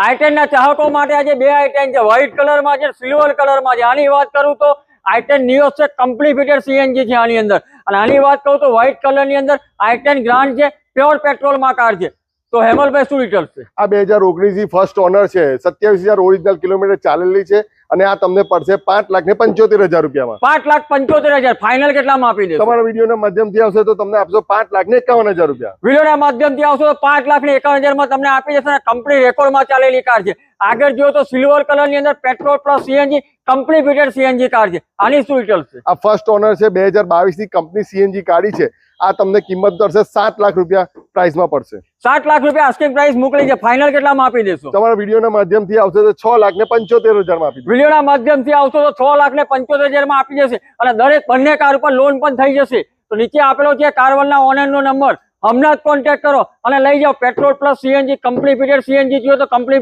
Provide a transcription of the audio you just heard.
i10 ના ચાહકો માટે આજે બે i10 છે, વ્હાઇટ કલરમાં છે, સિલ્વર કલરમાં છે. આની વાત કરું તો i10 નિયોસ છે, કમ્પ્લીટ ફિટેડ સીએનજી છે આની અંદર. અને આની વાત કરું તો વ્હાઇટ કલરની અંદર i10 ગ્રાન્ડ છે, પ્યોર પેટ્રોલમાં કાર છે. તો હેમલભાઈ શું ડિટેલ્સ છે? આ 2019 ની ફર્સ્ટ ઓનર છે, 27,000 ઓરિજિનલ કિલોમીટર ચાલેલી છે અને આ તમને પડશે 5,75,000 રૂપિયામાં. 5,75,000 ફાઇનલ કેટલામાં આપી દેશો? તમારા વિડીયોના માધ્યમથી આવશે તો તમને આપશો 5,51,000 રૂપિયા. વિડીયોના માધ્યમથી આવશો તો 5,51,000 માં તમને આપી દેશે અને કમ્પ્લીટ રેકોર્ડમાં ચાલેલી કાર છે. આગળ જો તો સિલ્વર કલરની અંદર petrol plus CNG complete fitted CNG car છે. આની શું ડિટેલ્સ છે? આ ફર્સ્ટ ઓનર છે, 2022 ની કંપની સીએનજી ગાડી છે. આ તમને કિંમત પડશે 7 લાખ રૂપિયા પ્રાઇસમાં પડશે. 7 લાખ રૂપિયા આસ્કિંગ પ્રાઇસ મોકલી છે. ફાઇનલ કેટલામાં આપી દેશો? તમારા વિડીયોના માધ્યમથી આવશે તો 6,75,000 માં આપી દે. વિડીયોના માધ્યમથી આવશો તો 6,75,000 માં આપી જશે અને દરેક બંને કાર ઉપર લોન પણ થઈ જશે. તો નીચે આપેલો છે કારવલના ઓનરનો નંબર, હમણાં જ કોન્ટેક્ટ કરો અને લઈ જાઓ. Petrol plus CNG complete fitted CNG જોઈએ તો કમ્પ્લીટ